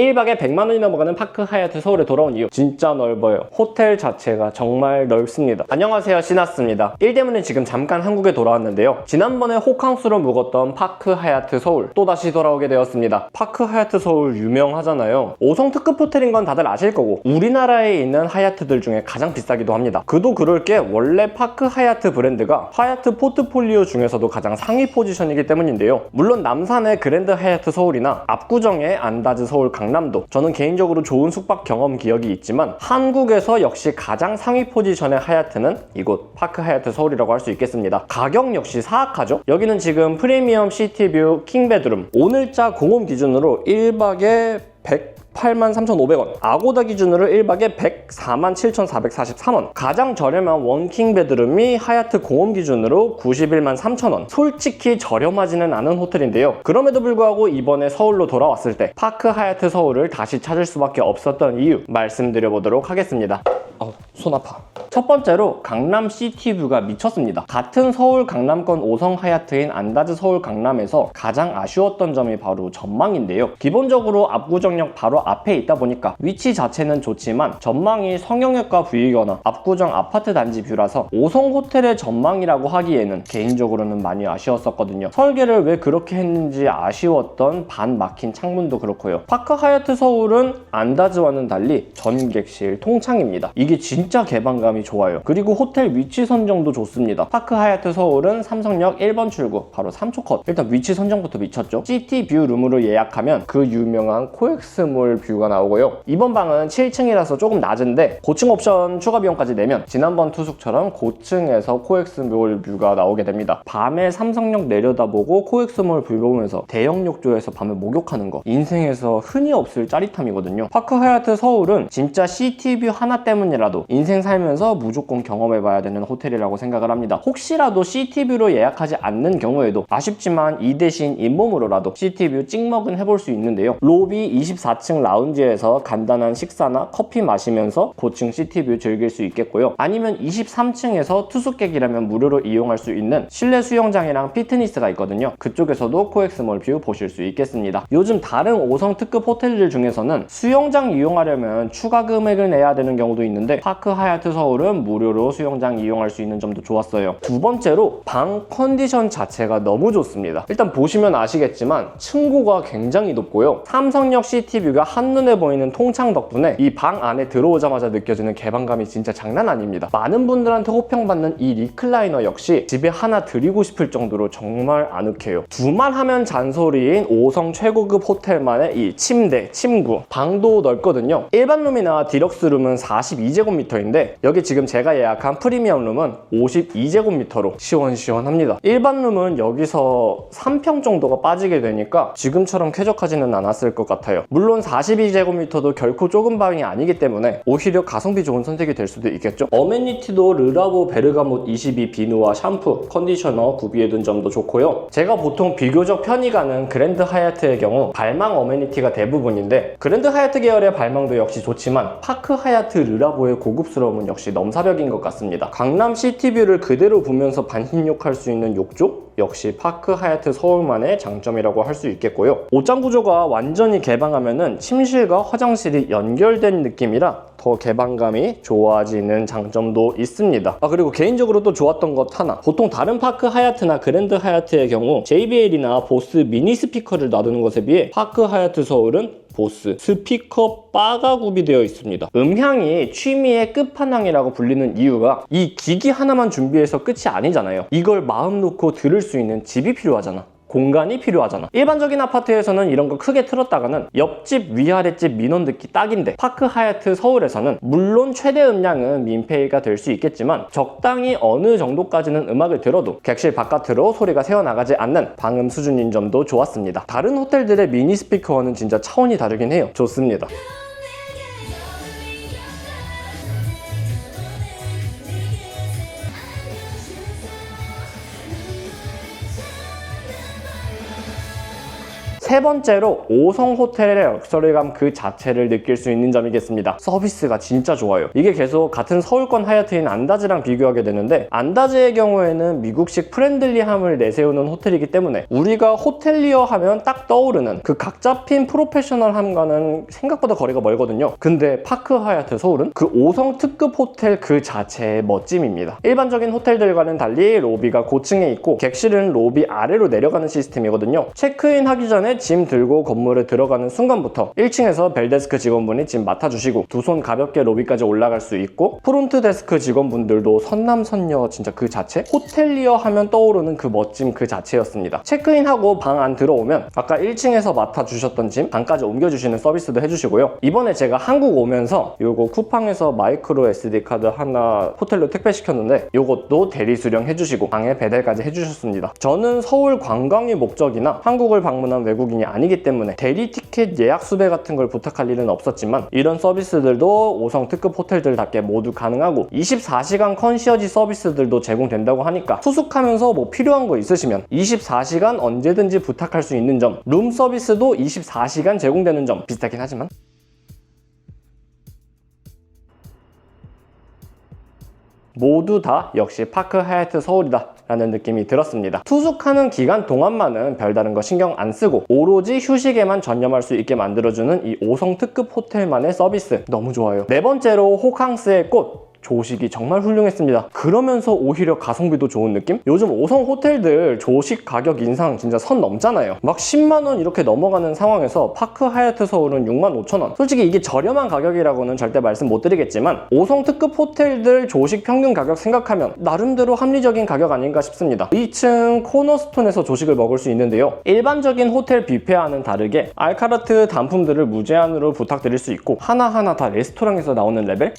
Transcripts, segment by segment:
1박에 100만 원이 넘어가는 파크 하얏트 서울에 돌아온 이유 진짜 넓어요. 호텔 자체가 정말 넓습니다. 안녕하세요, 시나스입니다. 일 때문에 지금 잠깐 한국에 돌아왔는데요. 지난번에 호캉스로 묵었던 파크 하얏트 서울 또다시 돌아오게 되었습니다. 파크 하얏트 서울 유명하잖아요. 5성 특급 호텔인 건 다들 아실 거고 우리나라에 있는 하얏트들 중에 가장 비싸기도 합니다. 그도 그럴 게 원래 파크 하얏트 브랜드가 하얏트 포트폴리오 중에서도 가장 상위 포지션이기 때문인데요. 물론 남산의 그랜드 하얏트 서울이나 압구정의 안다즈 서울 강남도 저는 개인적으로 좋은 숙박 경험 기억이 있지만 한국에서 역시 가장 상위 포지션의 하얏트는 이곳 파크 하얏트 서울이라고 할 수 있겠습니다. 가격 역시 사악하죠. 여기는 지금 프리미엄 시티뷰 킹베드룸 오늘자 공홈 기준으로 1박에 183,500원, 아고다 기준으로 1박에 147,443원, 가장 저렴한 원킹 베드룸이 하얏트 공홈 기준으로 913,000원. 솔직히 저렴하지는 않은 호텔인데요. 그럼에도 불구하고 이번에 서울로 돌아왔을 때 파크 하얏트 서울을 다시 찾을 수밖에 없었던 이유 말씀드려보도록 하겠습니다. 손 아파. 첫 번째로 강남 시티뷰가 미쳤습니다. 같은 서울 강남권 5성 하얏트인 안다즈 서울 강남에서 가장 아쉬웠던 점이 바로 전망인데요. 기본적으로 압구정역 바로 앞에 있다 보니까 위치 자체는 좋지만 전망이 성형외과 뷰이거나 압구정 아파트 단지 뷰라서 5성 호텔의 전망이라고 하기에는 개인적으로는 많이 아쉬웠었거든요. 설계를 왜 그렇게 했는지 아쉬웠던 반 막힌 창문도 그렇고요. 파크 하얏트 서울은 안다즈와는 달리 전객실 통창입니다. 이게 진짜 개방감이 좋아요. 그리고 호텔 위치 선정도 좋습니다. 파크 하얏트 서울은 삼성역 1번 출구 바로 3초 컷. 일단 위치 선정부터 미쳤죠. 시티뷰 룸으로 예약하면 그 유명한 코엑스몰 뷰가 나오고요. 이번 방은 7층이라서 조금 낮은데 고층 옵션 추가 비용까지 내면 지난번 투숙처럼 고층에서 코엑스몰 뷰가 나오게 됩니다. 밤에 삼성역 내려다보고 코엑스몰 뷰 보면서 대형 욕조에서 밤에 목욕하는 거 인생에서 흔히 없을 짜릿함이거든요. 파크 하얏트 서울은 진짜 시티뷰 하나 때문이라도 인생 살면서 무조건 경험해봐야 되는 호텔이라고 생각을 합니다. 혹시라도 시티뷰로 예약하지 않는 경우에도 아쉽지만 이 대신 잇몸으로라도 시티뷰 찍먹은 해볼 수 있는데요. 로비 24층 라운지에서 간단한 식사나 커피 마시면서 고층 시티뷰 즐길 수 있겠고요. 아니면 23층에서 투숙객이라면 무료로 이용할 수 있는 실내 수영장이랑 피트니스가 있거든요. 그쪽에서도 코엑스몰 뷰 보실 수 있겠습니다. 요즘 다른 5성 특급 호텔들 중에서는 수영장 이용하려면 추가 금액을 내야 되는 경우도 있는데 파크 하얏트 서울은 무료로 수영장 이용할 수 있는 점도 좋았어요. 두 번째로 방 컨디션 자체가 너무 좋습니다. 일단 보시면 아시겠지만 층고가 굉장히 높고요. 삼성역 시티뷰가 한눈에 보이는 통창 덕분에 이 방 안에 들어오자마자 느껴지는 개방감이 진짜 장난 아닙니다. 많은 분들한테 호평받는 이 리클라이너 역시 집에 하나 드리고 싶을 정도로 정말 아늑해요. 두말하면 잔소리인 5성 최고급 호텔만의 이 침대, 침구, 방도 넓거든요. 일반 룸이나 디럭스 룸은 42제곱미터인데 여기 지금 제가 예약한 프리미엄 룸은 52제곱미터로 시원시원합니다. 일반 룸은 여기서 3평 정도가 빠지게 되니까 지금처럼 쾌적하지는 않았을 것 같아요. 물론 42제곱미터도 결코 좁은 방이 아니기 때문에 오히려 가성비 좋은 선택이 될 수도 있겠죠. 어메니티도 르라보 베르가못 22 비누와 샴푸, 컨디셔너 구비해둔 점도 좋고요. 제가 보통 비교적 편히 가는 그랜드 하얏트의 경우 발망 어메니티가 대부분인데 그랜드 하얏트 계열의 발망도 역시 좋지만 파크 하얏트 르라보의 고급스러움은 역시 넘사벽인 것 같습니다. 강남 시티뷰를 그대로 보면서 반신욕할 수 있는 욕조? 역시 파크 하얏트 서울만의 장점이라고 할 수 있겠고요. 옷장 구조가 완전히 개방하면은 침실과 화장실이 연결된 느낌이라 더 개방감이 좋아지는 장점도 있습니다. 그리고 개인적으로 또 좋았던 것 하나, 보통 다른 파크 하얏트나 그랜드 하얏트의 경우 JBL이나 보스 미니 스피커를 놔두는 것에 비해 파크 하얏트 서울은 보스 스피커 바가 구비되어 있습니다. 음향이 취미의 끝판왕이라고 불리는 이유가 이 기기 하나만 준비해서 끝이 아니잖아요. 이걸 마음 놓고 들을 수 있는 집이 필요하잖아. 공간이 필요하잖아. 일반적인 아파트에서는 이런 거 크게 틀었다가는 옆집 위아랫집 민원 듣기 딱인데 파크 하얏트 서울에서는 물론 최대 음량은 민폐가 될 수 있겠지만 적당히 어느 정도까지는 음악을 들어도 객실 바깥으로 소리가 새어나가지 않는 방음 수준인 점도 좋았습니다. 다른 호텔들의 미니 스피커와는 진짜 차원이 다르긴 해요. 좋습니다. 세 번째로 5성 호텔의 럭셔리감 그 자체를 느낄 수 있는 점이겠습니다. 서비스가 진짜 좋아요. 이게 계속 같은 서울권 하얏트인 안다즈랑 비교하게 되는데, 안다즈의 경우에는 미국식 프렌들리함을 내세우는 호텔이기 때문에 우리가 호텔리어 하면 딱 떠오르는 그 각 잡힌 프로페셔널함과는 생각보다 거리가 멀거든요. 근데 파크 하얏트 서울은 그 5성 특급 호텔 그 자체의 멋짐입니다. 일반적인 호텔들과는 달리 로비가 고층에 있고 객실은 로비 아래로 내려가는 시스템이거든요. 체크인 하기 전에 짐 들고 건물에 들어가는 순간부터 1층에서 벨데스크 직원분이 짐 맡아주시고 두 손 가볍게 로비까지 올라갈 수 있고, 프론트 데스크 직원분들도 선남선녀 진짜 그 자체? 호텔리어 하면 떠오르는 그 멋짐 그 자체였습니다. 체크인하고 방 안 들어오면 아까 1층에서 맡아주셨던 짐 방까지 옮겨주시는 서비스도 해주시고요. 이번에 제가 한국 오면서 요거 쿠팡에서 마이크로 SD카드 하나 호텔로 택배시켰는데 요것도 대리 수령 해주시고 방에 배달까지 해주셨습니다. 저는 서울 관광이 목적이나 한국을 방문한 외국인이 아니기 때문에 대리 티켓 예약 수배 같은 걸 부탁할 일은 없었지만, 이런 서비스들도 5성 특급 호텔들답게 모두 가능하고 24시간 컨시어지 서비스들도 제공된다고 하니까 투숙하면서 뭐 필요한 거 있으시면 24시간 언제든지 부탁할 수 있는 점, 룸 서비스도 24시간 제공되는 점, 비슷하긴 하지만 모두 다 역시 파크 하얏트 서울이다 라는 느낌이 들었습니다. 투숙하는 기간 동안만은 별다른 거 신경 안 쓰고 오로지 휴식에만 전념할 수 있게 만들어주는 이 5성 특급 호텔만의 서비스 너무 좋아요. 네 번째로 호캉스의 꽃, 조식이 정말 훌륭했습니다. 그러면서 오히려 가성비도 좋은 느낌? 요즘 5성 호텔들 조식 가격 인상 진짜 선 넘잖아요. 막 10만원 이렇게 넘어가는 상황에서 파크 하얏트 서울은 65,000원. 솔직히 이게 저렴한 가격이라고는 절대 말씀 못 드리겠지만 5성 특급 호텔들 조식 평균 가격 생각하면 나름대로 합리적인 가격 아닌가 싶습니다. 2층 코너스톤에서 조식을 먹을 수 있는데요. 일반적인 호텔 뷔페와는 다르게 알카르트 단품들을 무제한으로 부탁드릴 수 있고 하나하나 다 레스토랑에서 나오는 레벨?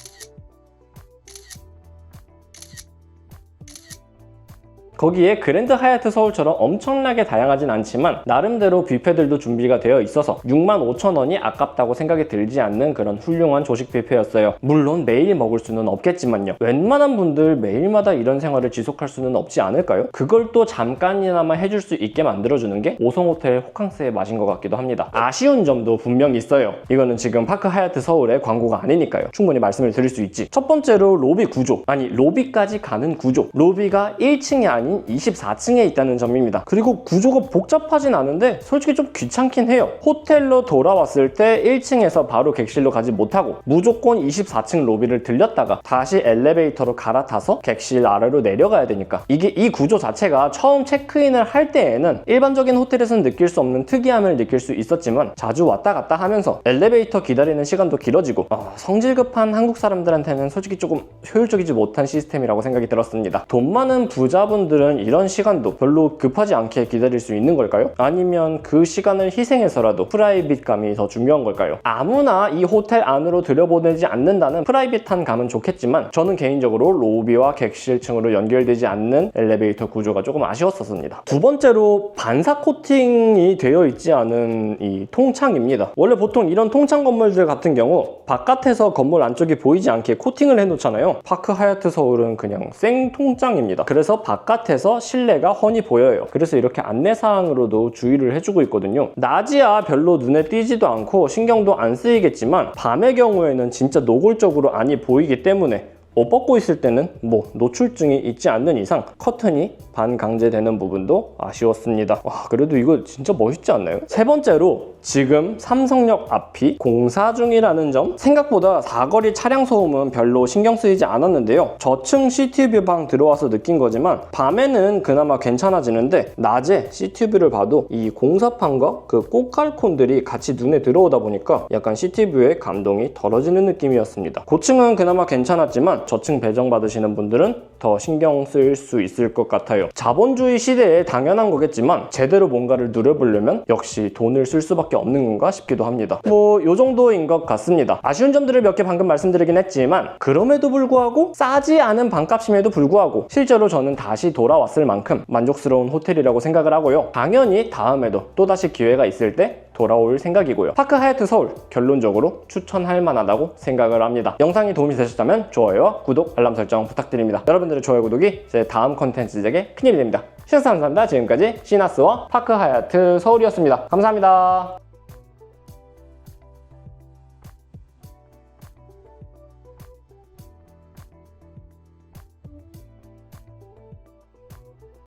거기에 그랜드 하얏트 서울처럼 엄청나게 다양하진 않지만 나름대로 뷔페들도 준비가 되어 있어서 65,000원이 아깝다고 생각이 들지 않는 그런 훌륭한 조식 뷔페였어요. 물론 매일 먹을 수는 없겠지만요. 웬만한 분들 매일마다 이런 생활을 지속할 수는 없지 않을까요? 그걸 또 잠깐이나마 해줄 수 있게 만들어주는 게 5성 호텔 호캉스의 맛인 것 같기도 합니다. 아쉬운 점도 분명히 있어요. 이거는 지금 파크 하얏트 서울의 광고가 아니니까요. 충분히 말씀을 드릴 수 있지. 첫 번째로 로비 구조, 아니 로비까지 가는 구조. 로비가 1층이 아닌 24층에 있다는 점입니다. 그리고 구조가 복잡하진 않은데 솔직히 좀 귀찮긴 해요. 호텔로 돌아왔을 때 1층에서 바로 객실로 가지 못하고 무조건 24층 로비를 들렸다가 다시 엘리베이터로 갈아타서 객실 아래로 내려가야 되니까, 이게 이 구조 자체가 처음 체크인을 할 때에는 일반적인 호텔에서는 느낄 수 없는 특이함을 느낄 수 있었지만 자주 왔다 갔다 하면서 엘리베이터 기다리는 시간도 길어지고 성질 급한 한국 사람들한테는 솔직히 조금 효율적이지 못한 시스템이라고 생각이 들었습니다. 돈 많은 부자분들은 이런 시간도 별로 급하지 않게 기다릴 수 있는 걸까요? 아니면 그 시간을 희생해서라도 프라이빗감이 더 중요한 걸까요? 아무나 이 호텔 안으로 들여보내지 않는다는 프라이빗한 감은 좋겠지만 저는 개인적으로 로비와 객실층으로 연결되지 않는 엘리베이터 구조가 조금 아쉬웠었습니다. 두 번째로 반사 코팅이 되어 있지 않은 이 통창입니다. 원래 보통 이런 통창 건물들 같은 경우 바깥에서 건물 안쪽이 보이지 않게 코팅을 해놓잖아요. 파크 하얏트 서울은 그냥 생통창입니다. 그래서 바깥에서 실내가 훤히 보여요. 그래서 이렇게 안내사항으로도 주의를 해주고 있거든요. 낮이야 별로 눈에 띄지도 않고 신경도 안 쓰이겠지만 밤의 경우에는 진짜 노골적으로 안이 보이기 때문에 옷 벗고 있을 때는 뭐 노출증이 있지 않는 이상 커튼이 반강제되는 부분도 아쉬웠습니다. 와, 그래도 이거 진짜 멋있지 않나요? 세 번째로 지금 삼성역 앞이 공사 중이라는 점. 생각보다 사거리 차량 소음은 별로 신경 쓰이지 않았는데요. 저층 CCTV 방 들어와서 느낀 거지만 밤에는 그나마 괜찮아지는데 낮에 CCTV를 봐도 이 공사판과 그 꽃갈콘들이 같이 눈에 들어오다 보니까 약간 CCTV의 감동이 덜어지는 느낌이었습니다. 고층은 그나마 괜찮았지만 저층 배정받으시는 분들은 더 신경 쓸 수 있을 것 같아요. 자본주의 시대에 당연한 거겠지만 제대로 뭔가를 누려보려면 역시 돈을 쓸 수밖에 없는 건가 싶기도 합니다. 뭐 요 정도인 것 같습니다. 아쉬운 점들을 몇 개 방금 말씀드리긴 했지만 그럼에도 불구하고 싸지 않은 방값임에도 불구하고 실제로 저는 다시 돌아왔을 만큼 만족스러운 호텔이라고 생각을 하고요. 당연히 다음에도 또다시 기회가 있을 때 돌아올 생각이고요. 파크 하얏트 서울 결론적으로 추천할 만하다고 생각을 합니다. 영상이 도움이 되셨다면 좋아요와 구독, 알람 설정 부탁드립니다. 여러분들의 좋아요, 구독이 제 다음 컨텐츠 제작에 큰 힘이 됩니다. 시나스 감사합니다. 지금까지 시나스와 파크 하얏트 서울이었습니다. 감사합니다.